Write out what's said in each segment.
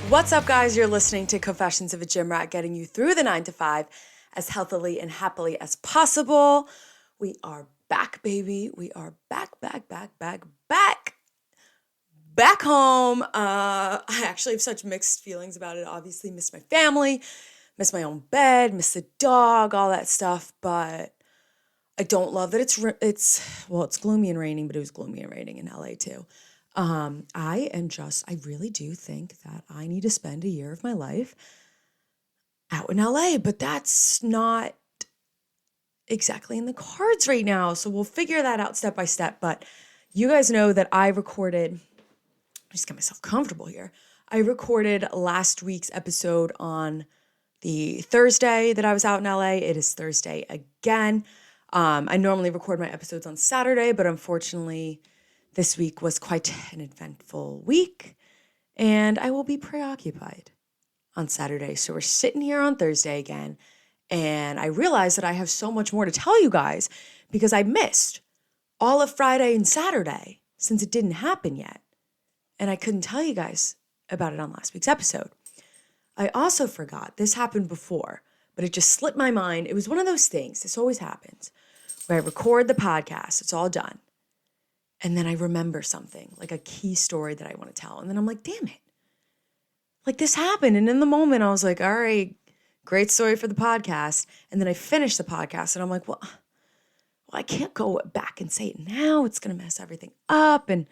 What's up, guys? You're listening to Confessions of a Gym Rat, getting you through the 9 to 5 as healthily and happily as possible. We are back, baby. We are back home. I actually have such mixed feelings about it. Obviously, miss my family, miss my own bed, miss the dog, all that stuff. But I don't love that it's gloomy and raining, but it was gloomy and raining in LA too. I really do think that I need to spend a year of my life out in LA, but that's not exactly in the cards right now. So we'll figure that out step by step. But you guys know that just get myself comfortable here. I recorded last week's episode on the Thursday that I was out in LA. It is Thursday again. I normally record my episodes on Saturday, but unfortunately, this week was quite an eventful week, and I will be preoccupied on Saturday. So we're sitting here on Thursday again, and I realized that I have so much more to tell you guys because I missed all of Friday and Saturday since it didn't happen yet, and I couldn't tell you guys about it on last week's episode. I also forgot, this happened before, but it just slipped my mind. It was one of those things, this always happens, where I record the podcast, it's all done. And then I remember something, like a key story that I want to tell. And then I'm like, damn it. Like this happened. And in the moment, I was like, all right, great story for the podcast. And then I finished the podcast and I'm like, well, I can't go back and say it now. It's going to mess everything up and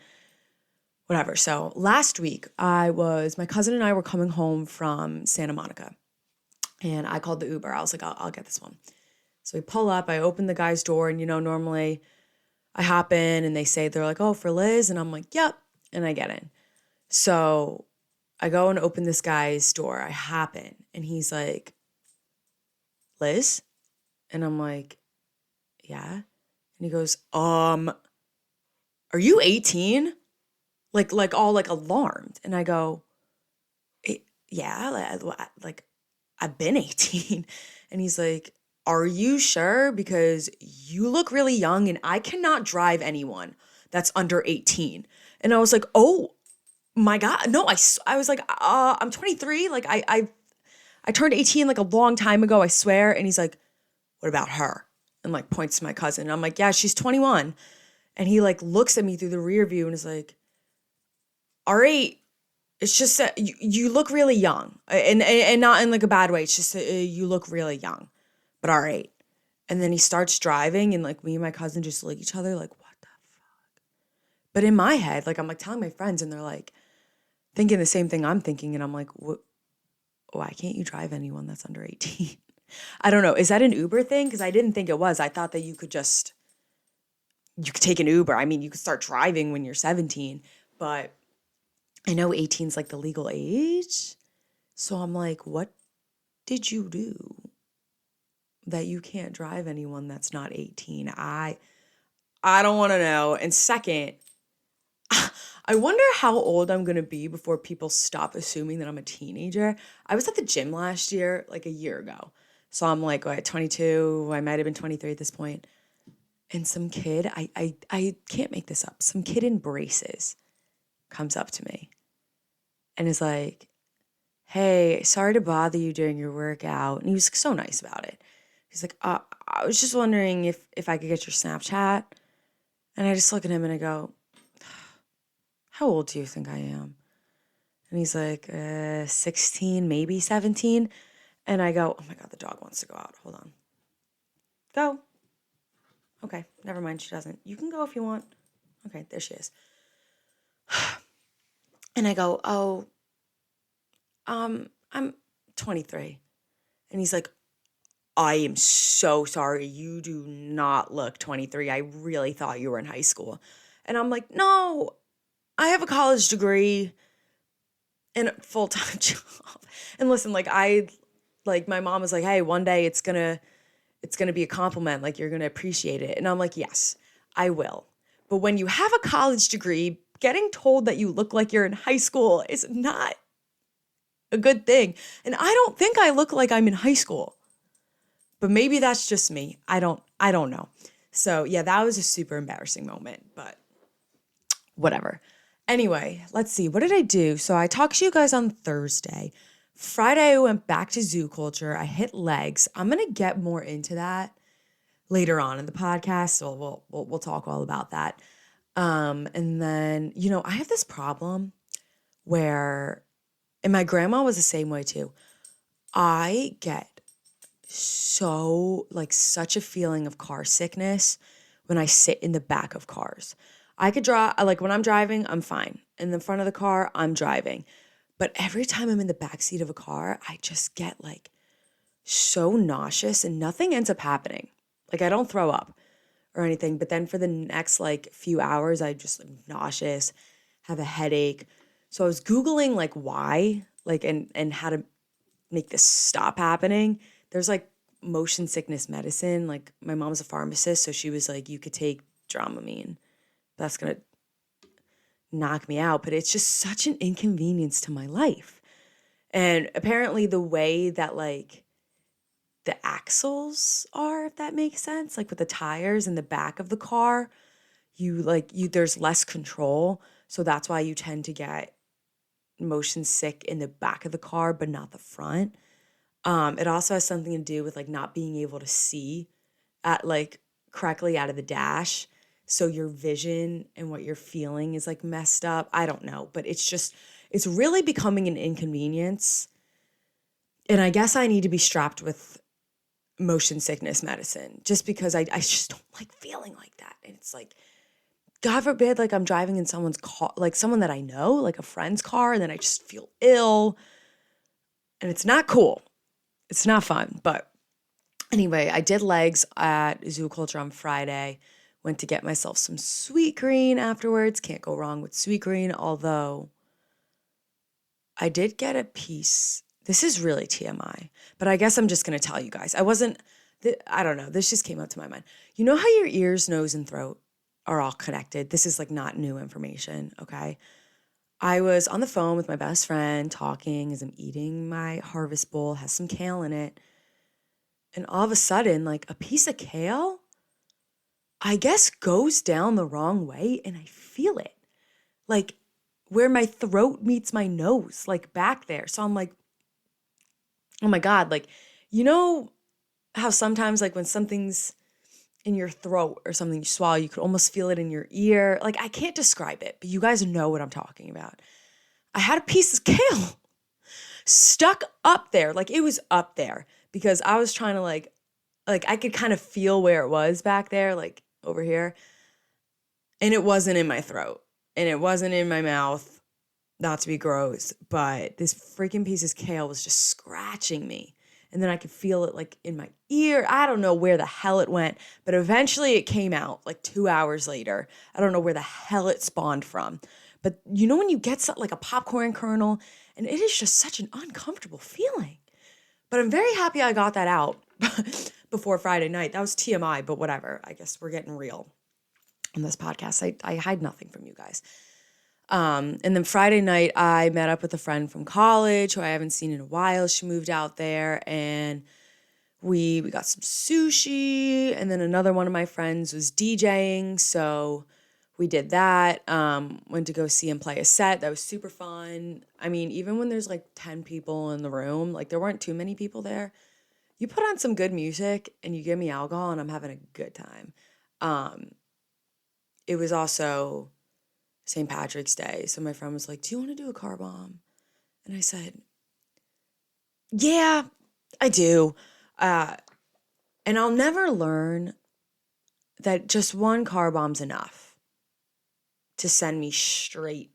whatever. So last week, my cousin and I were coming home from Santa Monica. And I called the Uber. I was like, I'll get this one. So we pull up. I open the guy's door. And, normally I hop in and they're like, oh, for Liz? And I'm like, yep. And I get in. So I go and open this guy's door. I hop in and he's like, Liz? And I'm like, yeah. And he goes, are you 18? Like all like alarmed. And I go, yeah, like I've been 18. And he's like, are you sure? Because you look really young and I cannot drive anyone that's under 18. And I was like, oh my God. No, I was like, I'm 23. Like I turned 18 like a long time ago, I swear. And he's like, what about her? And like points to my cousin. And I'm like, yeah, she's 21. And he like looks at me through the rear view and is like, all right, it's just that you look really young and not in like a bad way. It's just you look really young. But all right. And then he starts driving and like me and my cousin just look at each other like, what the fuck? But in my head, like I'm like telling my friends and they're like thinking the same thing I'm thinking. And I'm like, why can't you drive anyone that's under 18? I don't know. Is that an Uber thing? Because I didn't think it was. I thought that you could take an Uber. I mean, you could start driving when you're 17. But I know 18 is like the legal age. So I'm like, what did you do that you can't drive anyone that's not 18? I don't want to know. And second, I wonder how old I'm going to be before people stop assuming that I'm a teenager. I was at the gym last year, like a year ago. So I'm like, 22, I might have been 23 at this point. And some kid, I can't make this up. Some kid in braces comes up to me and is like, hey, sorry to bother you during your workout. And he was so nice about it. He's like, I was just wondering if I could get your Snapchat. And I just look at him and I go, how old do you think I am? And he's like, 16, maybe 17. And I go, oh my God, the dog wants to go out. Hold on. Go. Okay, never mind, she doesn't. You can go if you want. Okay, there she is. And I go, I'm 23. And he's like, I am so sorry. You do not look 23. I really thought you were in high school. And I'm like, no, I have a college degree and a full-time job. And listen, my mom was like, hey, one day it's gonna be a compliment. Like, you're gonna appreciate it. And I'm like, yes, I will. But when you have a college degree, getting told that you look like you're in high school is not a good thing. And I don't think I look like I'm in high school. But maybe that's just me. I don't know. So yeah, that was a super embarrassing moment, but whatever. Anyway, let's see. What did I do? So I talked to you guys on Thursday. Friday, I went back to Zoo Culture. I hit legs. I'm going to get more into that later on in the podcast. So we'll talk all about that. And then, I have this problem where, and my grandma was the same way too. I get such a feeling of car sickness when I sit in the back of cars. I could drive, like when I'm driving, I'm fine. In the front of the car, I'm driving. But every time I'm in the back seat of a car, I just get like so nauseous and nothing ends up happening. Like I don't throw up or anything, but then for the next like few hours, I just am nauseous, have a headache. So I was Googling like why, like, and how to make this stop happening. There's like motion sickness medicine. Like my mom's a pharmacist, so she was like, you could take Dramamine. That's going to knock me out, but it's just such an inconvenience to my life. And apparently the way that like the axles are, if that makes sense, like with the tires in the back of the car, there's less control. So that's why you tend to get motion sick in the back of the car, but not the front. It also has something to do with like not being able to see at like correctly out of the dash. So your vision and what you're feeling is like messed up. I don't know, but it's really becoming an inconvenience. And I guess I need to be strapped with motion sickness medicine just because I just don't like feeling like that. And it's like, God forbid, like I'm driving in someone's car, like someone that I know, like a friend's car, and then I just feel ill. And it's not cool. It's not fun. But anyway, I did legs at Zoo Culture on Friday. Went to get myself some Sweetgreen afterwards. Can't go wrong with Sweetgreen, although I did get a piece. This is really TMI, but I guess I'm just going to tell you guys. I don't know. This just came up to my mind. You know how your ears, nose, and throat are all connected? This is like not new information, okay? I was on the phone with my best friend talking as I'm eating my harvest bowl, has some kale in it. And all of a sudden, like a piece of kale, I guess goes down the wrong way and I feel it. Like where my throat meets my nose, like back there. So I'm like, oh my God, like, you know how sometimes like when something's in your throat or something you swallow, you could almost feel it in your ear. Like I can't describe it, but you guys know what I'm talking about. I had a piece of kale stuck up there. Like it was up there because I was trying to like I could kind of feel where it was back there, like over here. And it wasn't in my throat and it wasn't in my mouth, not to be gross, but this freaking piece of kale was just scratching me. And then I could feel it like in my ear. I don't know where the hell it went, but eventually it came out like 2 hours later. I don't know where the hell it spawned from. But you know when you get something like a popcorn kernel and it is just such an uncomfortable feeling. But I'm very happy I got that out before Friday night. That was TMI, but whatever. I guess we're getting real on this podcast. I hide nothing from you guys. And then Friday night, I met up with a friend from college who I haven't seen in a while. She moved out there and we got some sushi. And then another one of my friends was DJing. So we did that. Went to go see him play a set. That was super fun. I mean, even when there's like 10 people in the room, like there weren't too many people there. You put on some good music and you give me alcohol and I'm having a good time. It was also St. Patrick's Day. So my friend was like, do you want to do a car bomb? And I said, yeah, I do. And I'll never learn that just one car bomb's enough to send me straight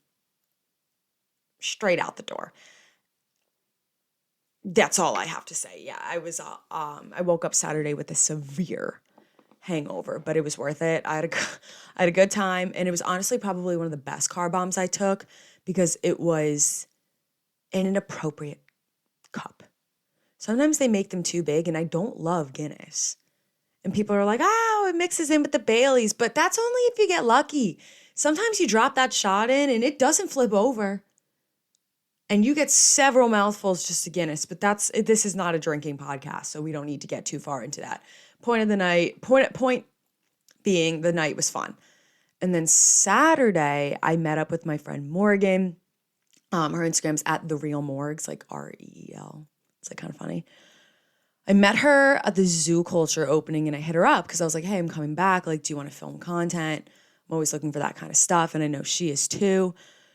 out the door. That's all I have to say. Yeah, I woke up Saturday with a severe hangover, but it was worth it. I had a good time, and it was honestly probably one of the best car bombs I took because it was in an appropriate cup. Sometimes they make them too big, and I don't love Guinness. And people are like, oh, it mixes in with the Baileys, but that's only if you get lucky. Sometimes you drop that shot in, and it doesn't flip over. And you get several mouthfuls just to Guinness, but this is not a drinking podcast, so we don't need to get too far into that. Point being, the night was fun. And then Saturday, I met up with my friend Morgan. Her Instagram's at The Real Morgs, like REEL. It's like kind of funny. I met her at the Zoo Culture opening and I hit her up because I was like, hey, I'm coming back. Like, do you want to film content? I'm always looking for that kind of stuff. And I know she is too.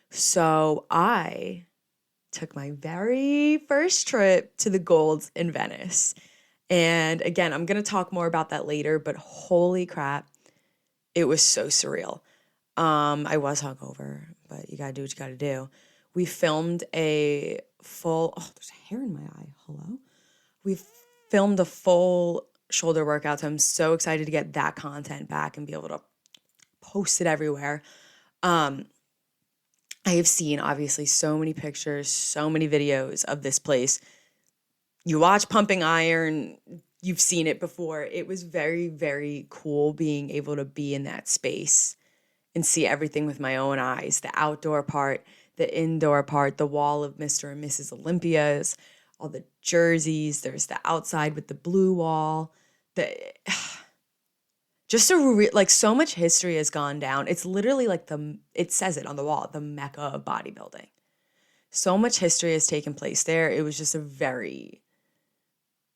So I took my very first trip to the Golds in Venice. And again, I'm going to talk more about that later, but holy crap, it was so surreal. I was hungover, but you got to do what you got to do. We filmed a full, oh, there's hair in my eye. Hello? We filmed a full shoulder workout. So I'm so excited to get that content back and be able to post it everywhere. I have seen obviously so many pictures, so many videos of this place. You watch Pumping Iron, you've seen it before. It was very, very cool being able to be in that space and see everything with my own eyes. The outdoor part, the indoor part, the wall of Mr. and Mrs. Olympias, all the jerseys. There's the outside with the blue wall. Just like so much history has gone down. It's literally like it says it on the wall, the Mecca of bodybuilding. So much history has taken place there. It was just a very,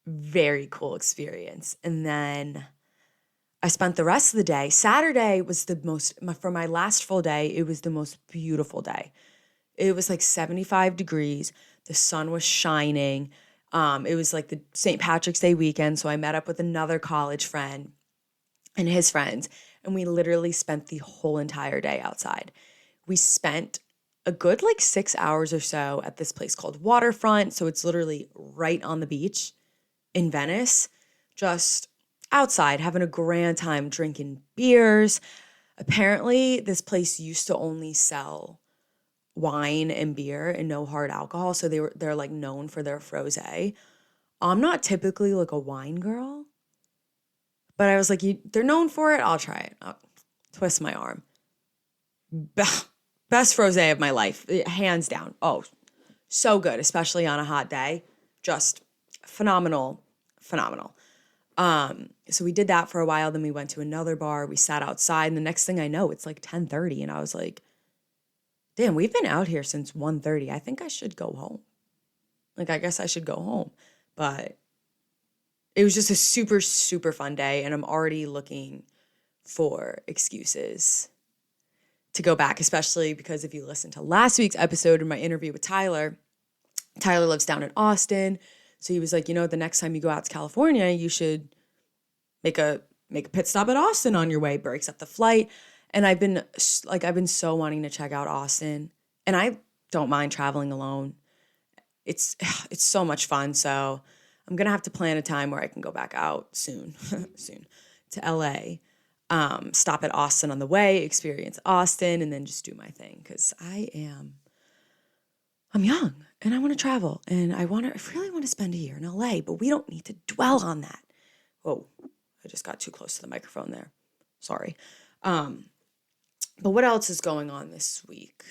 very cool experience. And then I spent the rest of the day. Saturday was for my last full day, it was the most beautiful day. It was like 75 degrees. The sun was shining. It was like the St. Patrick's Day weekend. So I met up with another college friend and his friends, and we literally spent the whole entire day outside. We spent a good like 6 hours or so at this place called Waterfront. So it's literally right on the beach in Venice, just outside having a grand time drinking beers. Apparently, this place used to only sell wine and beer and no hard alcohol. So they're like known for their frosé. I'm not typically like a wine girl, but I was like, they're known for it. I'll try it. I'll twist my arm. Best frosé of my life, hands down. Oh, so good, especially on a hot day. Just phenomenal, phenomenal. So we did that for a while. Then we went to another bar. We sat outside, and the next thing I know, it's like 10:30, and I was like, damn, we've been out here since 1:30. I think I should go home. Like, I guess I should go home. But it was just a super, super fun day, and I'm already looking for excuses to go back, especially because if you listen to last week's episode in my interview with Tyler lives down in Austin. So he was like, the next time you go out to California, you should make a pit stop at Austin on your way, breaks up the flight. And I've been so wanting to check out Austin, and I don't mind traveling alone. It's so much fun. So I'm going to have to plan a time where I can go back out soon to LA, stop at Austin on the way, experience Austin, and then just do my thing. Cause I'm young and I want to travel and I really want to spend a year in LA, but we don't need to dwell on that. Whoa, I just got too close to the microphone there. Sorry. But what else is going on this week?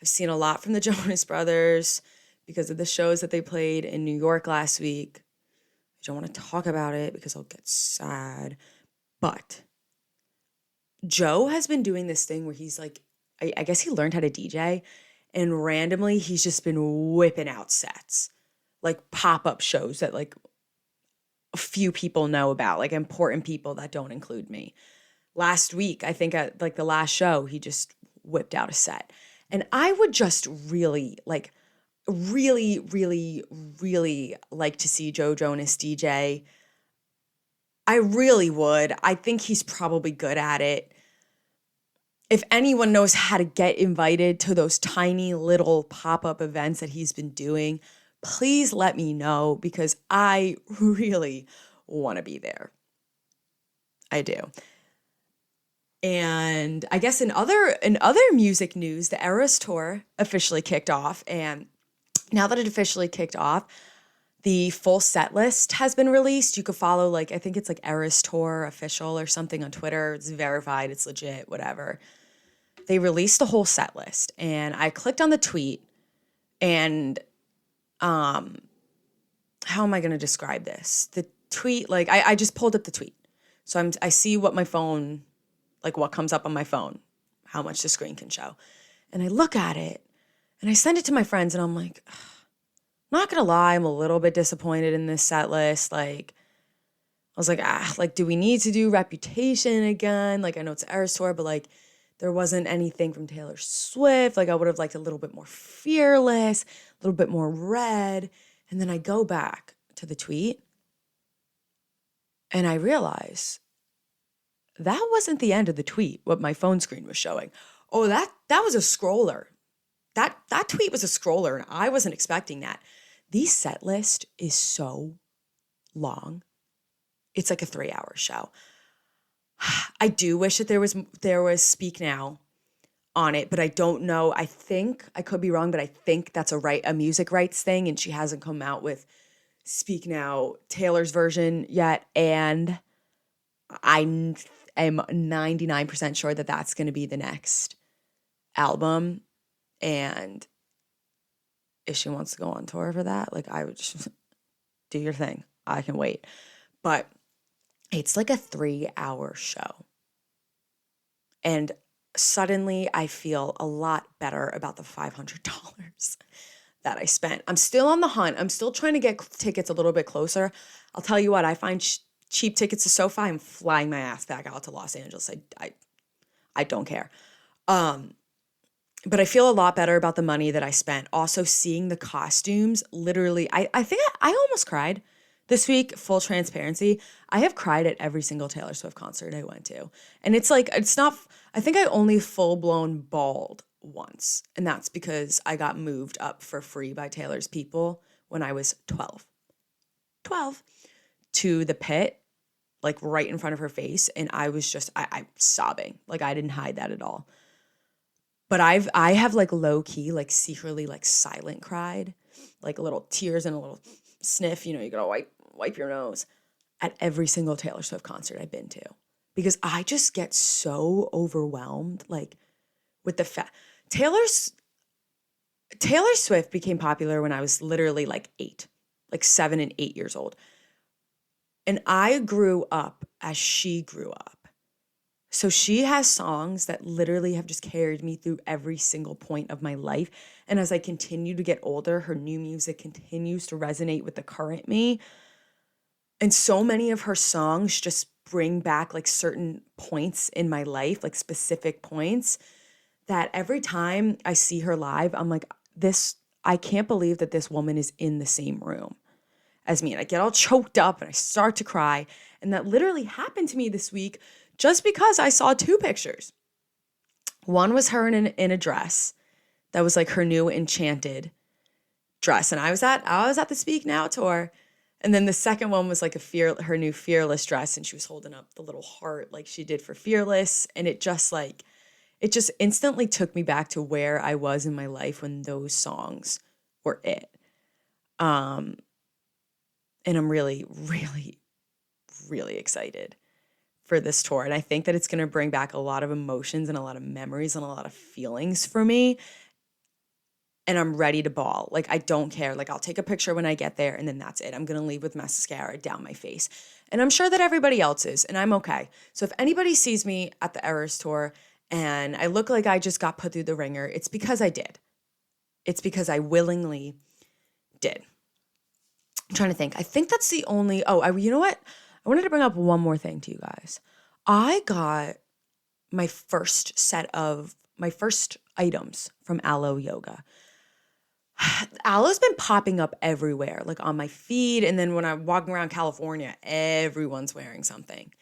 I've seen a lot from the Jonas Brothers because of the shows that they played in New York last week. I don't want to talk about it because I'll get sad. But Joe has been doing this thing where he's like, I guess he learned how to DJ, and randomly he's just been whipping out sets, like pop-up shows that like a few people know about, like important people that don't include me. Last week, I think at like the last show, he just whipped out a set. And I would just really, really like to see Joe Jonas DJ. I really would. I think he's probably good at it. If anyone knows how to get invited to those tiny little pop-up events that he's been doing, please let me know because I really want to be there. I do. And I guess in other music news, the Eras Tour officially kicked off. And now that it officially kicked off, the full set list has been released. You could follow, I think it's Eras Tour Official or something on Twitter. It's verified, it's legit, whatever. They released the whole set list. And I clicked on the tweet and how am I going to describe this? The tweet, I just pulled up the tweet. So I see what my phone like what comes up on my phone, how much the screen can show. And I look at it and I send it to my friends and I'm like, not gonna lie, I'm a little bit disappointed in this set list. Like, I was like, do we need to do Reputation again? Like, I know it's an Eras tour, but like, there wasn't anything from Taylor Swift. Like, I would have liked a little bit more Fearless, a little bit more Red. And then I go back to the tweet and I realize that wasn't the end of the tweet, what my phone screen was showing. Oh, that was a scroller. That tweet was a scroller, and I wasn't expecting that. The set list is so long. It's like a 3-hour show. I do wish that there was Speak Now on it, but I don't know. I think I could be wrong, but I think that's a music rights thing, and she hasn't come out with Speak Now Taylor's version yet. And I am 99% sure that that's going to be the next album. And if she wants to go on tour for that, like, I would just do your thing. I can wait. But it's like a 3-hour show. And suddenly I feel a lot better about the $500 that I spent. I'm still on the hunt. I'm still trying to get tickets a little bit closer. I'll tell you what, I find cheap tickets to SoFi. I'm flying my ass back out to Los Angeles. I don't care. But I feel a lot better about the money that I spent. Also seeing the costumes, literally, I think I almost cried this week, full transparency. I have cried at every single Taylor Swift concert I went to. And it's like, it's not, I think I only full-blown bawled once. And that's because I got moved up for free by Taylor's people when I was 12 to the pit, like right in front of her face. And I was just, I'm sobbing. Like, I didn't hide that at all. But I have like low key, like secretly, like silent cried, like little tears and a little sniff. You know, you gotta wipe your nose at every single Taylor Swift concert I've been to, because I just get so overwhelmed, like, with the fact Taylor Swift became popular when I was literally like 7 and 8 years old, and I grew up as she grew up. So she has songs that literally have just carried me through every single point of my life. And as I continue to get older, her new music continues to resonate with the current me. And so many of her songs just bring back like certain points in my life, like specific points, that every time I see her live, I'm like, I can't believe that this woman is in the same room as me. And I get all choked up and I start to cry. And that literally happened to me this week, just because I saw 2 pictures. One was her in a dress that was like her new Enchanted dress, and I was at the Speak Now tour. And then the second one was like her new Fearless dress, and she was holding up the little heart like she did for Fearless, and it just instantly took me back to where I was in my life when those songs were it. And I'm really, really, really excited for this tour. And I think that it's going to bring back a lot of emotions and a lot of memories and a lot of feelings for me. And I'm ready to bawl. Like, I don't care. Like, I'll take a picture when I get there and then that's it. I'm going to leave with mascara down my face. And I'm sure that everybody else is, and I'm okay. So if anybody sees me at the Eras tour and I look like I just got put through the ringer, it's because I did. It's because I willingly did. I'm trying to think. I think that's the only, you know what? I wanted to bring up one more thing to you guys. I got my first items from Alo Yoga. Aloe's been popping up everywhere, like on my feed. And then when I'm walking around California, everyone's wearing something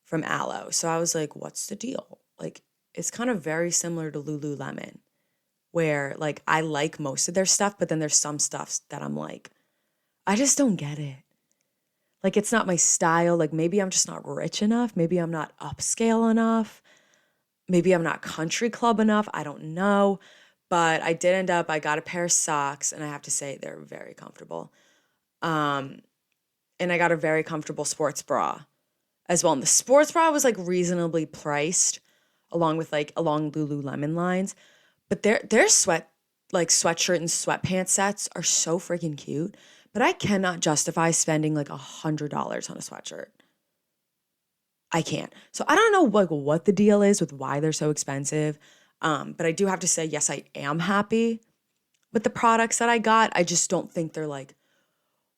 from Alo. So I was like, what's the deal? Like, it's kind of very similar to Lululemon, where like I like most of their stuff, but then there's some stuff that I'm like, I just don't get it. Like, it's not my style. Like, maybe I'm just not rich enough. Maybe I'm not upscale enough. Maybe I'm not country club enough. I don't know. But I got a pair of socks, and I have to say they're very comfortable. And I got a very comfortable sports bra as well. And the sports bra was like reasonably priced along Lululemon lines. But their sweatshirt and sweatpants sets are so freaking cute. But I cannot justify spending like $100 on a sweatshirt. I can't. So I don't know what the deal is with why they're so expensive. But I do have to say, yes, I am happy with the products that I got. I just don't think they're like,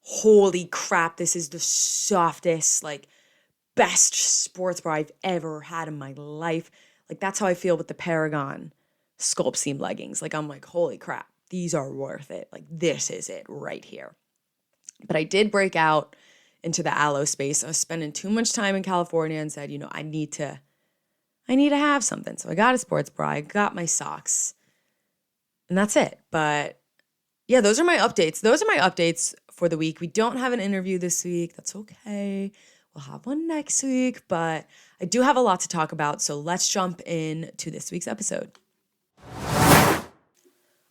holy crap, this is the softest, like best sports bra I've ever had in my life. Like that's how I feel with the Paragon Sculpt Seam leggings. Like I'm like, holy crap, these are worth it. Like this is it right here. But I did break out into the aloe space. I was spending too much time in California and said, I need to have something. So I got a sports bra, I got my socks, and that's it. But yeah, those are my updates. Those are my updates for the week. We don't have an interview this week. That's okay. We'll have one next week, but I do have a lot to talk about. So let's jump in to this week's episode.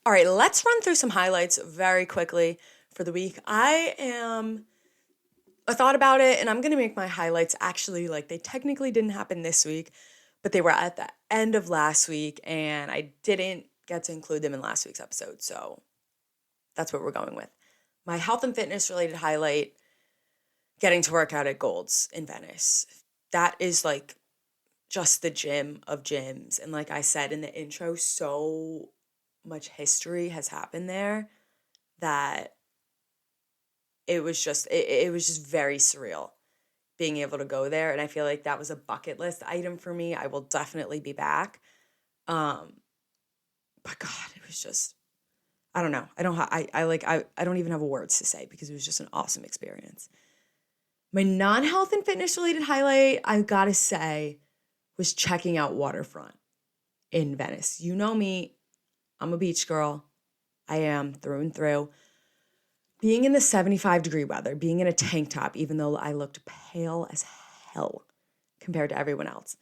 All right, let's run through some highlights very quickly for the week. I thought about it and I'm going to make my highlights actually like they technically didn't happen this week, but they were at the end of last week and I didn't get to include them in last week's episode. So that's what we're going with. My health and fitness related highlight, getting to work out at Gold's in Venice. That is like just the gym of gyms. And like I said in the intro, so much history has happened there that it was just very surreal being able to go there. And I feel like that was a bucket list item for me. I will definitely be back. But God, it was just, I don't know. I don't even have words to say because it was just an awesome experience. My non-health and fitness related highlight, I gotta say, was checking out Waterfront in Venice. You know me, I'm a beach girl. I am through and through. Being in the 75-degree weather, being in a tank top, even though I looked pale as hell compared to everyone else,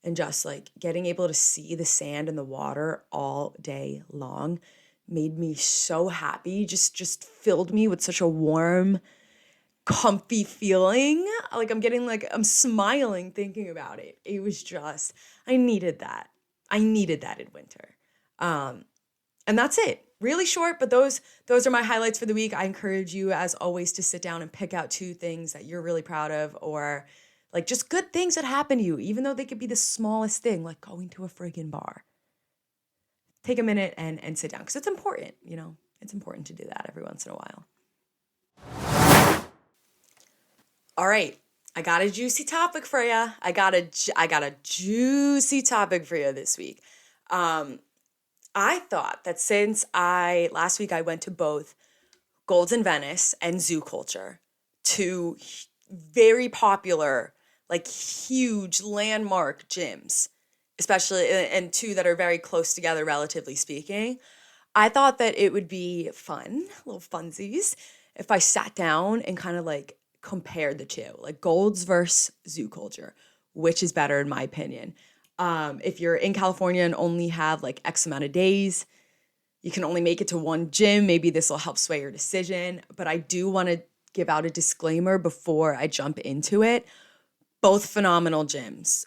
and just like getting able to see the sand and the water all day long made me so happy, just filled me with such a warm, comfy feeling. Like I'm smiling thinking about it. It was just, I needed that. I needed that in winter. And that's it. Really short, but those are my highlights for the week. I encourage you, as always, to sit down and pick out 2 things that you're really proud of, or like just good things that happen to you, even though they could be the smallest thing, like going to a friggin' bar. Take a minute and sit down, because it's important, It's important to do that every once in a while. All right, I got a juicy topic for you. I got a juicy topic for you this week. I thought that since last week I went to both Gold's in Venice and Zoo Culture, 2 very popular, like huge landmark gyms, especially, and 2 that are very close together, relatively speaking. I thought that it would be fun, little funsies, if I sat down and kind of like compared the 2, like Gold's versus Zoo Culture, which is better in my opinion. If you're in California and only have like X amount of days, you can only make it to one gym. Maybe this will help sway your decision. But I do want to give out a disclaimer before I jump into it. Both phenomenal gyms,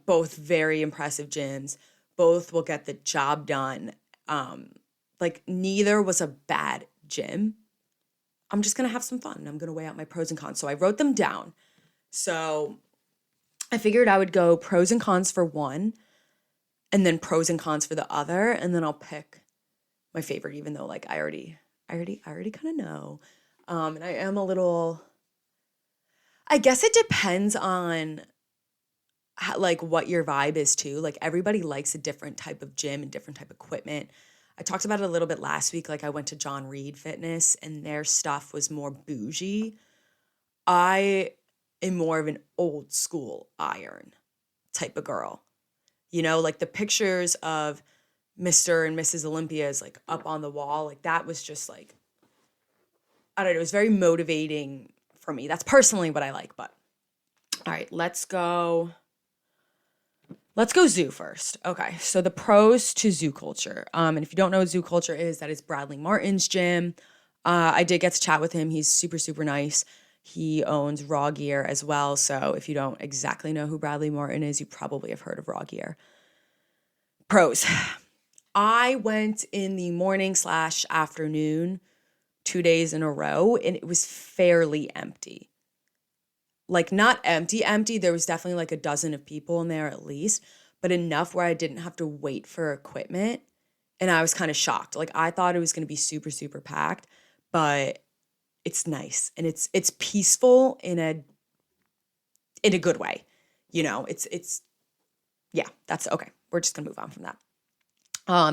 both very impressive gyms. Both will get the job done. Like neither was a bad gym. I'm just going to have some fun. I'm going to weigh out my pros and cons. So I wrote them down. So I figured I would go pros and cons for one, and then pros and cons for the other, and then I'll pick my favorite, even though like I already kind of know. And I am a little, I guess it depends on like what your vibe is too. Like everybody likes a different type of gym and different type of equipment. I talked about it a little bit last week. Like I went to John Reed Fitness and their stuff was more bougie. I am more of an old school iron type of girl. Like the pictures of Mr. and Mrs. Olympia is like up on the wall. Like that was just like, I don't know, it was very motivating for me. That's personally what I like, but all right, let's go Zoo first. Okay, so the pros to Zoo Culture. And if you don't know what Zoo Culture is, that is Bradley Martin's gym. I did get to chat with him. He's super, super nice. He owns Raw Gear as well. So if you don't exactly know who Bradley Martin is, you probably have heard of Raw Gear. Pros. I went in the morning/afternoon 2 days in a row, and it was fairly empty. like not empty, empty. There was definitely like a dozen of people in there at least, but enough where I didn't have to wait for equipment. And I was kind of shocked. Like I thought it was going to be super, super packed, but it's nice and it's peaceful in a good way. You know, it's yeah, that's okay. We're just gonna move on from that.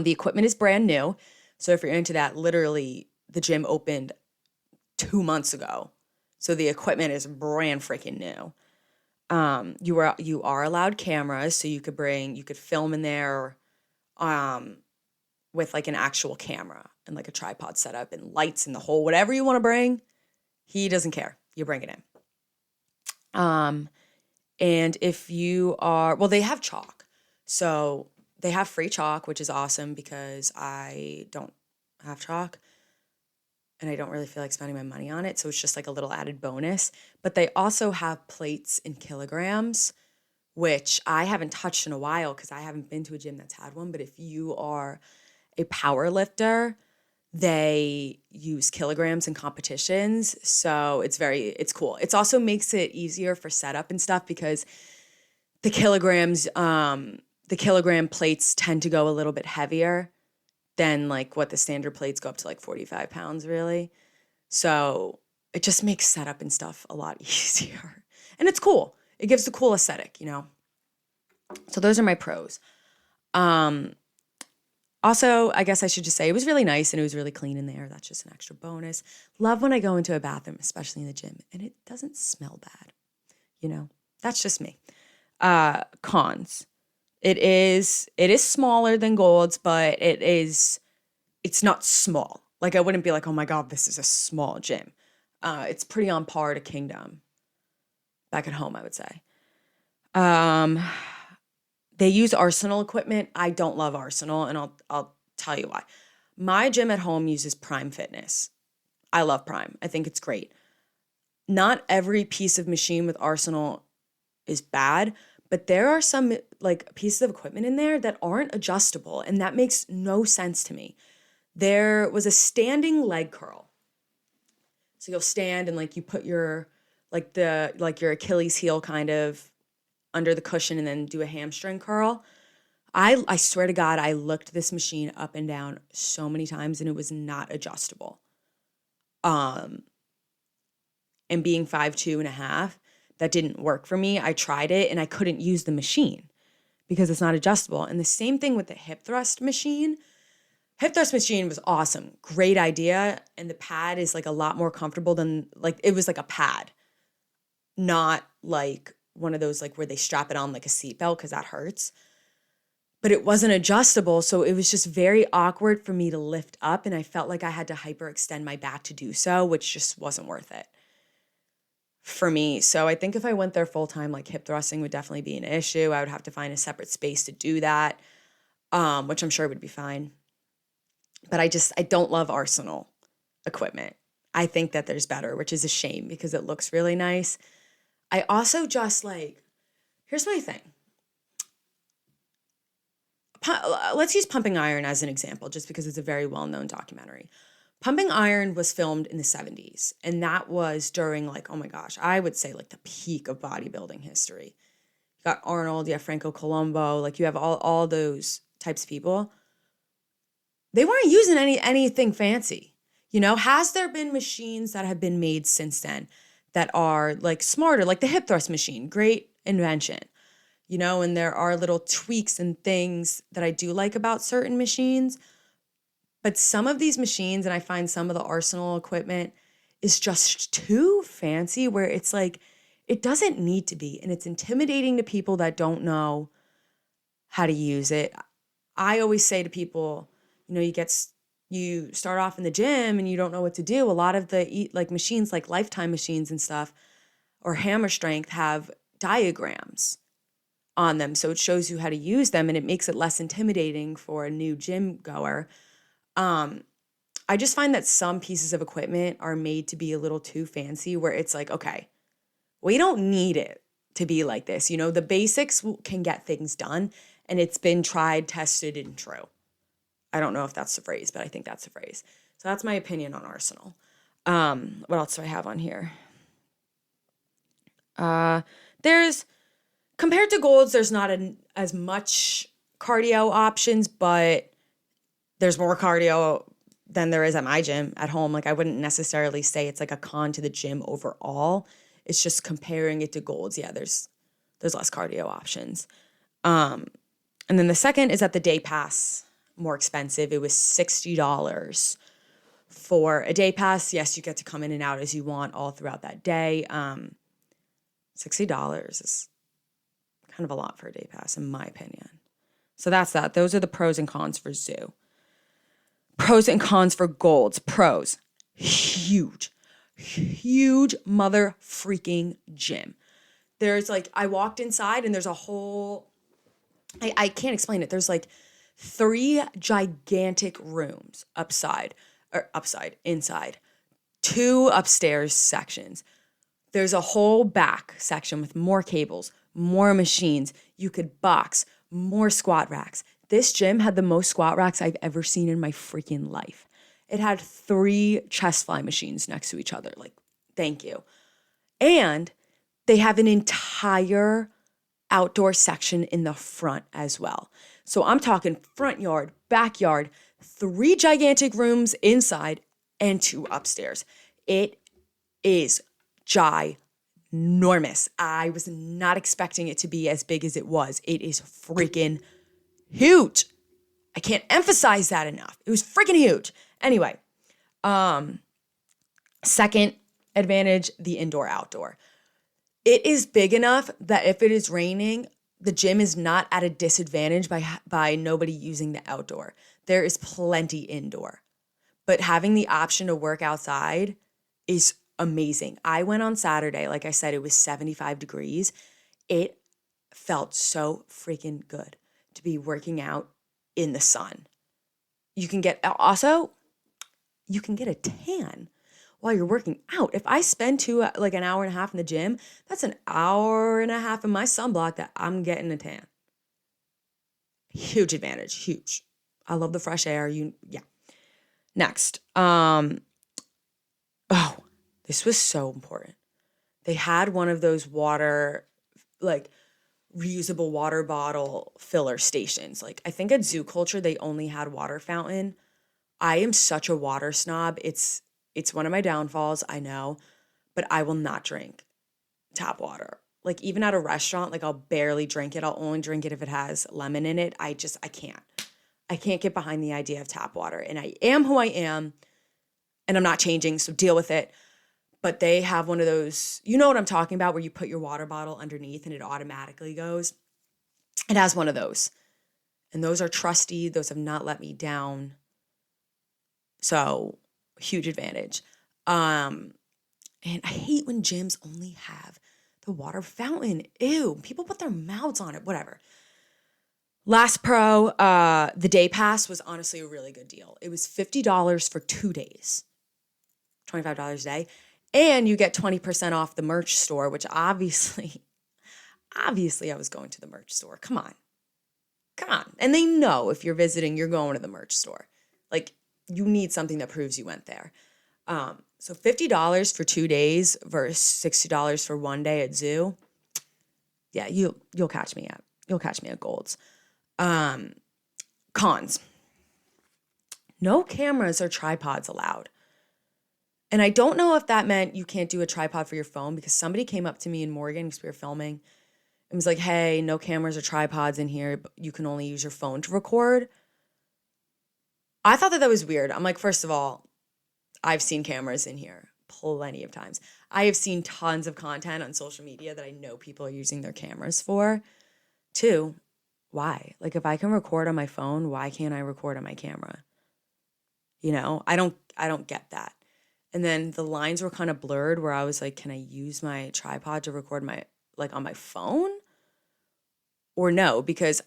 The equipment is brand new. So if you're into that, literally the gym opened 2 months ago. So the equipment is brand freaking new. You are allowed cameras, so you could film in there um with like an actual camera and like a tripod setup and lights in the hole, whatever you want to bring, he doesn't care. You bring it in. Um and if you are, well, they have chalk. So they have free chalk, which is awesome because I don't have chalk and I don't really feel like spending my money on it. So it's just like a little added bonus. But they also have plates in kilograms, which I haven't touched in a while because I haven't been to a gym that's had one. But if you are a power lifter, they use kilograms in competitions. So it's cool. It's also makes it easier for setup and stuff because the kilograms, the kilogram plates tend to go a little bit heavier than like what the standard plates go up to like 45 pounds really. So it just makes setup and stuff a lot easier. And it's cool. It gives the cool aesthetic, you know? So those are my pros. Um, Also, I guess I should just say it was really nice and it was really clean in there. That's just an extra bonus. Love when I go into a bathroom, especially in the gym, and it doesn't smell bad. You know, that's just me. Cons. It is smaller than Gold's, but it's not small. Like I wouldn't be like, oh my God, this is a small gym. It's pretty on par to Kingdom back at home, I would say. Um, they use Arsenal equipment. I don't love Arsenal, and I'll tell you why. My gym at home uses Prime Fitness. I love Prime. I think it's great. Not every piece of machine with Arsenal is bad, but there are some like pieces of equipment in there that aren't adjustable, and that makes no sense to me. There was a standing leg curl. So you'll stand and like you put your like your Achilles heel kind of under the cushion and then do a hamstring curl. I swear to God, I looked this machine up and down so many times and it was not adjustable. Um, and being 5'2.5", that didn't work for me. I tried it and I couldn't use the machine because it's not adjustable. And the same thing with the hip thrust machine. Hip thrust machine was awesome. Great idea. And the pad is like a lot more comfortable than like it was like a pad, not like one of those like where they strap it on like a seatbelt because that hurts. But it wasn't adjustable. So it was just very awkward for me to lift up. And I felt like I had to hyperextend my back to do so, which just wasn't worth it for me. So I think if I went there full time, like hip thrusting would definitely be an issue. I would have to find a separate space to do that, which I'm sure would be fine. But I don't love Arsenal equipment. I think that there's better, which is a shame because it looks really nice. I also just like, here's my thing. Let's use Pumping Iron as an example, just because it's a very well-known documentary. Pumping Iron was filmed in the 70s, and that was during like, oh my gosh, I would say like the peak of bodybuilding history. You got Arnold, you have Franco Colombo, like you have all those types of people. They weren't using anything fancy. You know, has there been machines that have been made since then that are like smarter, like the hip thrust machine, great invention, you know, and there are little tweaks and things that I do like about certain machines. But some of these machines, and I find some of the Arsenal equipment is just too fancy where it's like, it doesn't need to be. And it's intimidating to people that don't know how to use it. I always say to people, you know, you start off in the gym and you don't know what to do. A lot of the like machines, like Lifetime machines and stuff, or Hammer Strength have diagrams on them. So it shows you how to use them and it makes it less intimidating for a new gym goer. I just find that some pieces of equipment are made to be a little too fancy where it's like, okay, we don't need it to be like this. You know, the basics can get things done and it's been tried, tested, and true. I don't know if that's the phrase, but I think that's the phrase. So that's my opinion on Arsenal. What else do I have on here? There's compared to Gold's, there's not as much cardio options, but there's more cardio than there is at my gym at home. Like I wouldn't necessarily say it's like a con to the gym overall. It's just comparing it to Gold's. Yeah, there's less cardio options. And then the second is that the day pass more expensive. It was $60 for a day pass. Yes, you get to come in and out as you want all throughout that day. $60 is kind of a lot for a day pass, in my opinion. So that's that. Those are the pros and cons for Zoo. Pros and cons for Gold's. Pros, huge mother freaking gym. There's like, I walked inside and there's a whole, I can't explain it. There's like 3 gigantic rooms inside, 2 upstairs sections. There's a whole back section with more cables, more machines. You could box, more squat racks. This gym had the most squat racks I've ever seen in my freaking life. It had 3 chest fly machines next to each other. Like, thank you. And they have an entire outdoor section in the front as well. So I'm talking front yard, backyard, 3 gigantic rooms inside and 2 upstairs. It is ginormous. I was not expecting it to be as big as it was. It is freaking huge. I can't emphasize that enough. It was freaking huge. Anyway, second advantage, the indoor-outdoor. It is big enough that if it is raining, the gym is not at a disadvantage by nobody using the outdoor. There is plenty indoor. But having the option to work outside is amazing. I went on Saturday. Like I said, it was 75 degrees. It felt so freaking good to be working out in the sun. You can get a tan while you're working out. If I spend an hour and a half in the gym, that's an hour and a half in my sunblock that I'm getting a tan. Huge advantage, huge. I love the fresh air. Next, this was so important. They had one of those reusable water bottle filler stations. Like I think at Zoo Culture, they only had water fountain. I am such a water snob. It's one of my downfalls, I know, but I will not drink tap water. Like even at a restaurant, like I'll barely drink it. I'll only drink it if it has lemon in it. I can't. I can't get behind the idea of tap water. And I am who I am, and I'm not changing, so deal with it. But they have one of those, you know what I'm talking about, where you put your water bottle underneath and it automatically goes. It has one of those. And those are trusty. Those have not let me down. So, huge advantage. And I hate when gyms only have the water fountain. Ew, people put their mouths on it, whatever. Last pro, the day pass was honestly a really good deal. It was $50 for 2 days, $25 a day. And you get 20% off the merch store, which obviously I was going to the merch store. Come on. And they know if you're visiting, you're going to the merch store. Like, you need something that proves you went there. So $50 for 2 days versus $60 for 1 day at Zoo. Yeah, you'll catch me at. You'll catch me at Gold's. Cons. No cameras or tripods allowed. And I don't know if that meant you can't do a tripod for your phone, because somebody came up to me in Morgan because we were filming and was like, hey, no cameras or tripods in here, but you can only use your phone to record. I thought that was weird. I'm like, first of all, I've seen cameras in here plenty of times. I have seen tons of content on social media that I know people are using their cameras for. 2, why? Like, if I can record on my phone, why can't I record on my camera? You know, I don't get that. And then the lines were kind of blurred where I was like, can I use my tripod to record on my phone? Or no, because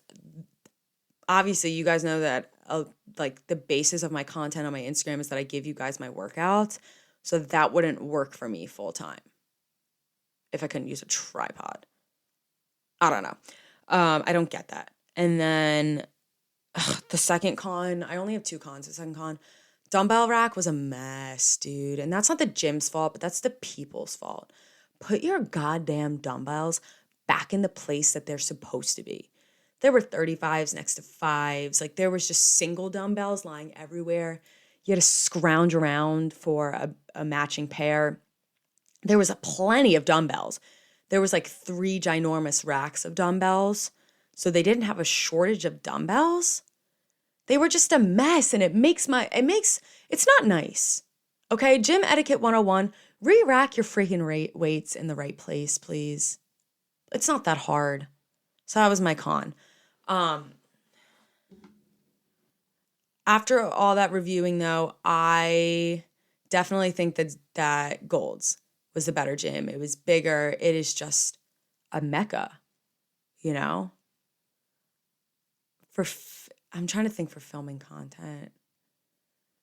obviously you guys know that the basis of my content on my Instagram is that I give you guys my workouts. So that wouldn't work for me full time if I couldn't use a tripod. I don't know. I don't get that. And then the second con, I only have 2 cons. The second con, dumbbell rack was a mess, dude. And that's not the gym's fault, but that's the people's fault. put your goddamn dumbbells back in the place that they're supposed to be. There were 35s next to 5s. Like there was just single dumbbells lying everywhere. You had to scrounge around for a matching pair. There was plenty of dumbbells. There was like 3 ginormous racks of dumbbells. So they didn't have a shortage of dumbbells. They were just a mess, and it's not nice. Okay, gym etiquette 101, re-rack your freaking weights in the right place, please. It's not that hard. So that was my con. After all that reviewing though, I definitely think that Gold's was the better gym. It was bigger. It is just a mecca, you know? I'm trying to think for filming content.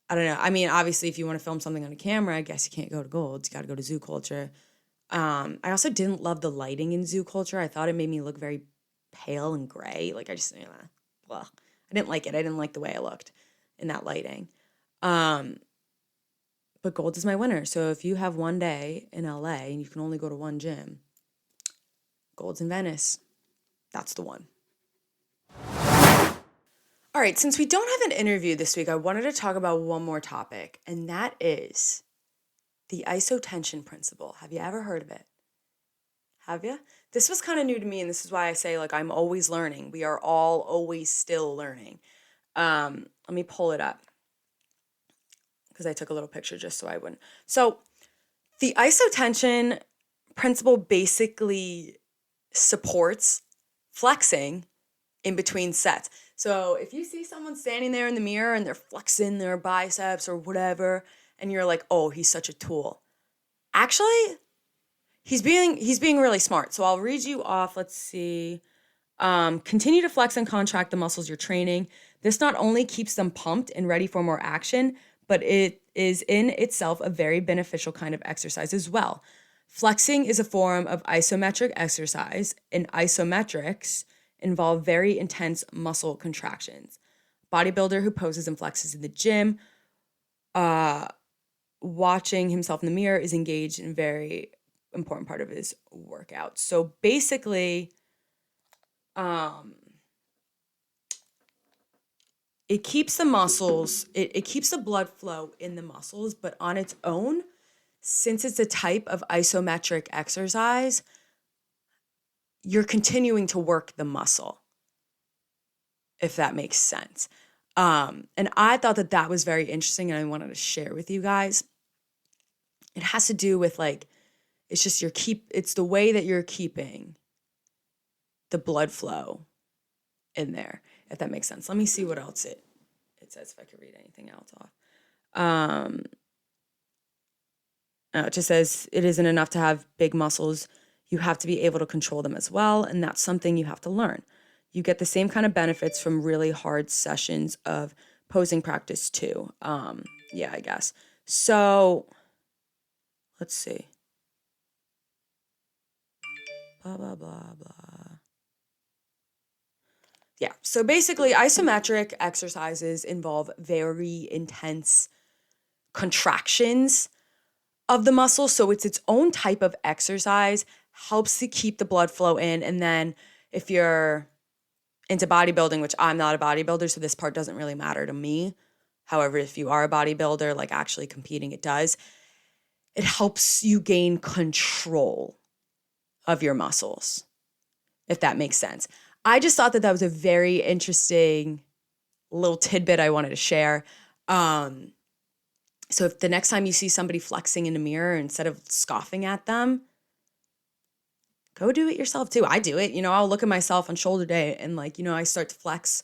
I don't know. I mean, obviously, if you want to film something on a camera, I guess you can't go to Gold's. You got to go to Zoo Culture. I also didn't love the lighting in Zoo Culture. I thought it made me look very pale and gray. Like I didn't like it. I didn't like the way I looked in that lighting. But Gold is my winner. So if you have one day in LA and you can only go to one gym, Gold's in Venice. That's the one. All right, since we don't have an interview this week, I wanted to talk about one more topic, and that is the isotension principle. Have you ever heard of it? Have you? This was kind of new to me, and this is why I say, like, I'm always learning. We are all always still learning. Let me pull it up because I took a little picture just so I wouldn't. So the isotension principle basically supports flexing in between sets. So if you see someone standing there in the mirror and they're flexing their biceps or whatever, and you're like, oh, he's such a tool. Actually, he's being really smart. So I'll read you off. Let's see. Continue to flex and contract the muscles you're training. This not only keeps them pumped and ready for more action, but it is in itself a very beneficial kind of exercise as well. Flexing is a form of isometric exercise, and isometrics involve very intense muscle contractions. Bodybuilder who poses and flexes in the gym, watching himself in the mirror is engaged in a very important part of his workout. So basically, it keeps the muscles, it keeps the blood flow in the muscles, but on its own, since it's a type of isometric exercise, you're continuing to work the muscle, if that makes sense. And I thought that was very interesting, and I wanted to share with you guys. It has to do with it's just it's the way that you're keeping the blood flow in there, if that makes sense. Let me see what else it says, if I could read anything else off. It just says it isn't enough to have big muscles. You have to be able to control them as well, and that's something you have to learn. You get the same kind of benefits from really hard sessions of posing practice too. Yeah, I guess. So, let's see. Blah, blah, blah, blah. Yeah, so basically isometric exercises involve very intense contractions of the muscle. So it's its own type of exercise, helps to keep the blood flow in. And then if you're into bodybuilding, which I'm not a bodybuilder, so this part doesn't really matter to me. However, if you are a bodybuilder, like actually competing, it does. It helps you gain control of your muscles, if that makes sense. I just thought that was a very interesting little tidbit I wanted to share. So if the next time you see somebody flexing in a mirror, instead of scoffing at them, go do it yourself too. I do it. I'll look at myself on shoulder day and I start to flex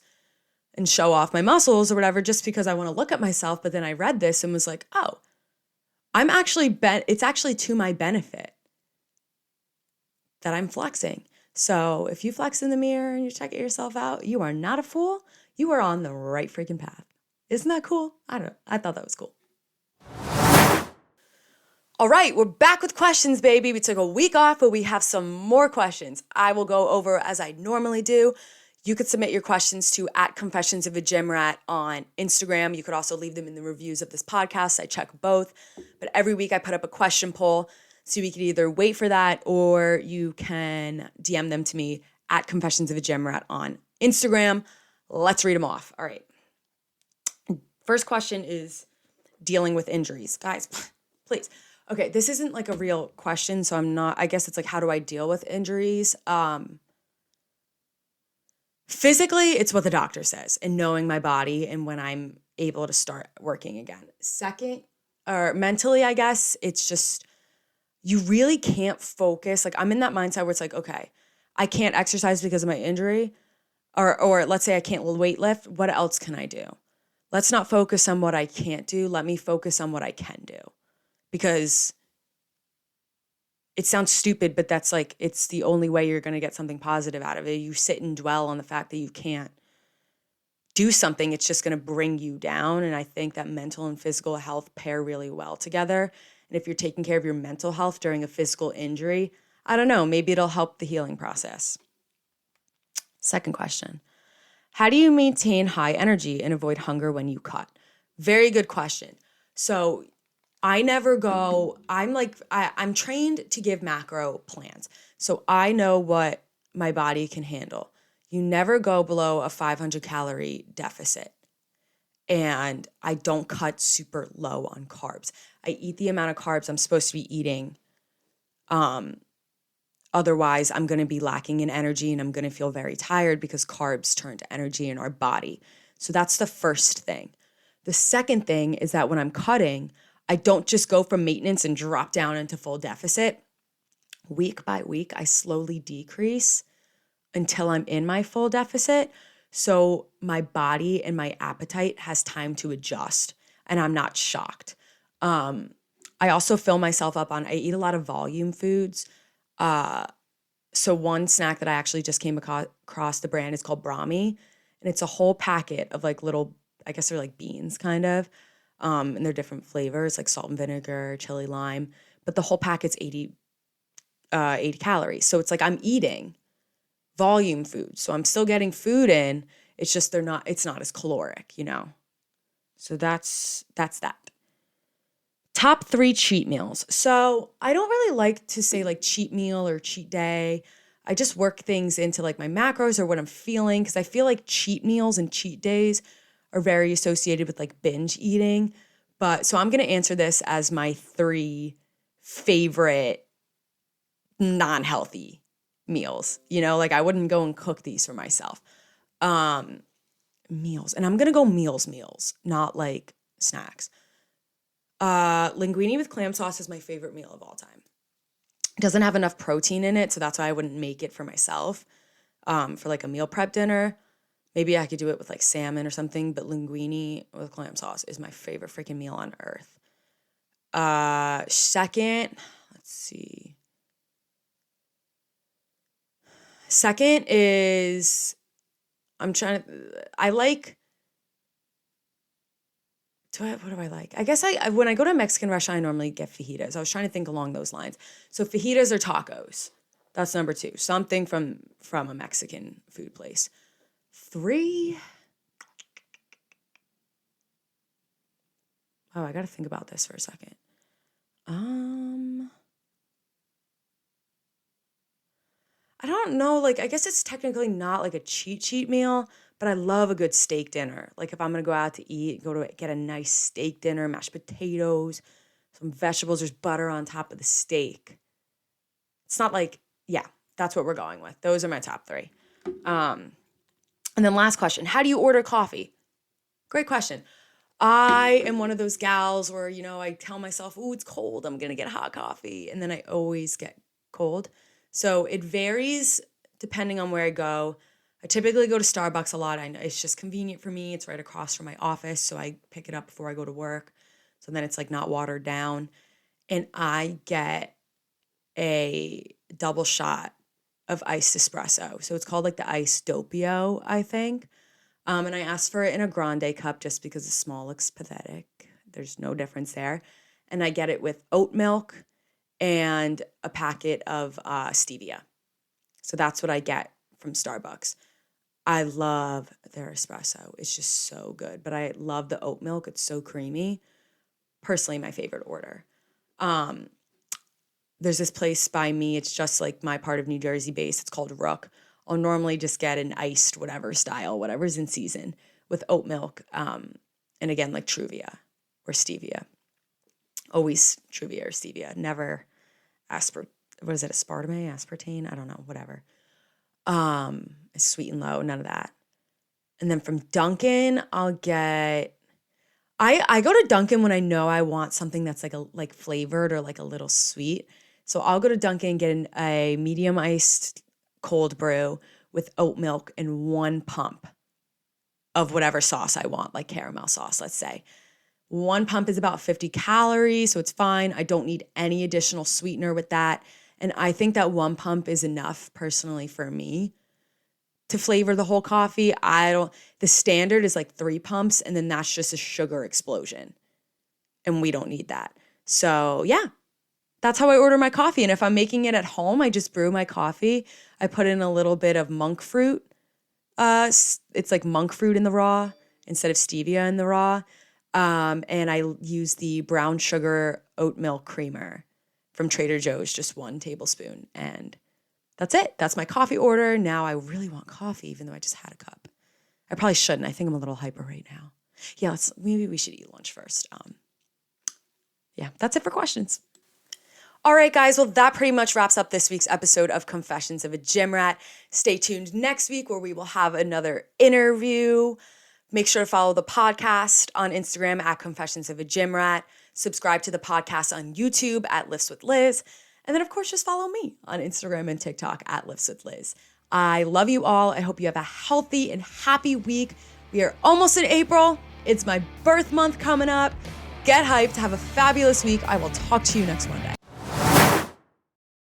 and show off my muscles or whatever just because I want to look at myself. But then I read this and was like, oh, it's actually to my benefit that I'm flexing. So if you flex in the mirror and you check it yourself out, you are not a fool. You are on the right freaking path. Isn't that cool? I thought that was cool. All right, we're back with questions, baby. We took a week off, but we have some more questions. I will go over as I normally do. You could submit your questions to @ConfessionsOfAGymRat on Instagram. You could also leave them in the reviews of this podcast. I check both. But every week I put up a question poll. So we could either wait for that or you can DM them to me at Confessions of a Gym Rat on Instagram. Let's read them off. All right. First question is dealing with injuries. Guys, please. Okay, this isn't like a real question, so I guess it's like, how do I deal with injuries? Physically, it's what the doctor says and knowing my body and when I'm able to start working again. Second, or mentally, I guess, it's just you really can't focus. Like I'm in that mindset where it's like, okay, I can't exercise because of my injury, or let's say I can't weight lift. What else can I do? Let's not focus on what I can't do. Let me focus on what I can do. Because it sounds stupid, but that's like, it's the only way you're going to get something positive out of it. You sit and dwell on the fact that you can't do something, it's just going to bring you down. And I think that mental and physical health pair really well together. And if you're taking care of your mental health during a physical injury, I don't know, maybe it'll help the healing process. Second question. How do you maintain high energy and avoid hunger when you cut? Very good question. So I never go, I'm trained to give macro plans. So I know what my body can handle. You never go below a 500 calorie deficit. And I don't cut super low on carbs. I eat the amount of carbs I'm supposed to be eating. Otherwise, I'm going to be lacking in energy and I'm going to feel very tired because carbs turn to energy in our body. So that's the first thing. The second thing is that when I'm cutting, I don't just go from maintenance and drop down into full deficit. Week by week, I slowly decrease until I'm in my full deficit. So my body and my appetite has time to adjust and I'm not shocked. I also fill myself up I eat a lot of volume foods. So one snack that I actually just came across the brand is called Brahmi, and it's a whole packet of like little, I guess they're like beans kind of, and they're different flavors like salt and vinegar, chili lime, but the whole packet's 80 calories. So it's like I'm eating volume food. So I'm still getting food in. It's just it's not as caloric, you know? So that's that. Top 3 cheat meals. So I don't really like to say like cheat meal or cheat day. I just work things into like my macros or what I'm feeling because I feel like cheat meals and cheat days are very associated with like binge eating. But so I'm going to answer this as my 3 favorite non-healthy meals. You know, like I wouldn't go and cook these for myself. Meals. And I'm going to go meals, not like snacks. Linguine with clam sauce is my favorite meal of all time. It doesn't have enough protein in it, so that's why I wouldn't make it for myself. For like a meal prep dinner, maybe I could do it with like salmon or something, but linguine with clam sauce is my favorite freaking meal on earth. Second, let's see. Second is I like what do I like? I guess when I go to a Mexican restaurant, I normally get fajitas. I was trying to think along those lines. So fajitas or tacos. That's number 2. Something from a Mexican food place. 3. Oh, I got to think about this for a second. I don't know. Like, I guess it's technically not like a cheat meal, but I love a good steak dinner. Like if I'm going to go out to eat, go to get a nice steak dinner, mashed potatoes, some vegetables, there's butter on top of the steak. It's not like, yeah, that's what we're going with. Those are my top 3. And then last question, how do you order coffee? Great question. I am one of those gals where, you know, I tell myself, oh, it's cold, I'm going to get hot coffee. And then I always get cold. So it varies depending on where I go. I typically go to Starbucks a lot. I know it's just convenient for me. It's right across from my office. So I pick it up before I go to work. So then it's like not watered down. And I get a double shot of iced espresso. So it's called like the iced doppio, I think. And I asked for it in a grande cup just because the small looks pathetic. There's no difference there. And I get it with oat milk and a packet of stevia. So that's what I get from Starbucks. I love their espresso. It's just so good. But I love the oat milk. It's so creamy. Personally, my favorite order. there's this place by me. It's just like my part of New Jersey base. It's called Rook. I'll normally just get an iced whatever style, whatever's in season with oat milk. And again, like Truvia or stevia. Always Truvia or stevia. Never what is it? Aspartame? I don't know. Whatever. It's sweet and low. None of that. And then from Dunkin', I'll get. I go to Dunkin' when I know I want something that's like flavored or like a little sweet. So I'll go to Dunkin' and get a medium iced cold brew with oat milk and 1 pump of whatever sauce I want, like caramel sauce, let's say. 1 pump is about 50 calories, so it's fine. I don't need any additional sweetener with that. And I think that 1 pump is enough personally for me to flavor the whole coffee. The standard is like 3 pumps, and then that's just a sugar explosion. And we don't need that. So yeah, that's how I order my coffee. And if I'm making it at home, I just brew my coffee. I put in a little bit of monk fruit. It's like monk fruit in the raw instead of stevia in the raw. And I use the brown sugar oat milk creamer from Trader Joe's, just 1 tablespoon. And that's it. That's my coffee order. Now I really want coffee, even though I just had a cup. I probably shouldn't. I think I'm a little hyper right now. Yeah, maybe we should eat lunch first. Yeah, that's it for questions. All right, guys. Well, that pretty much wraps up this week's episode of Confessions of a Gym Rat. Stay tuned next week where we will have another interview. Make sure to follow the podcast on Instagram at Confessions of a Gym Rat. Subscribe to the podcast on YouTube at Lifts with Liz. And then, of course, just follow me on Instagram and TikTok at Lifts with Liz. I love you all. I hope you have a healthy and happy week. We are almost in April. It's my birth month coming up. Get hyped. Have a fabulous week. I will talk to you next Monday.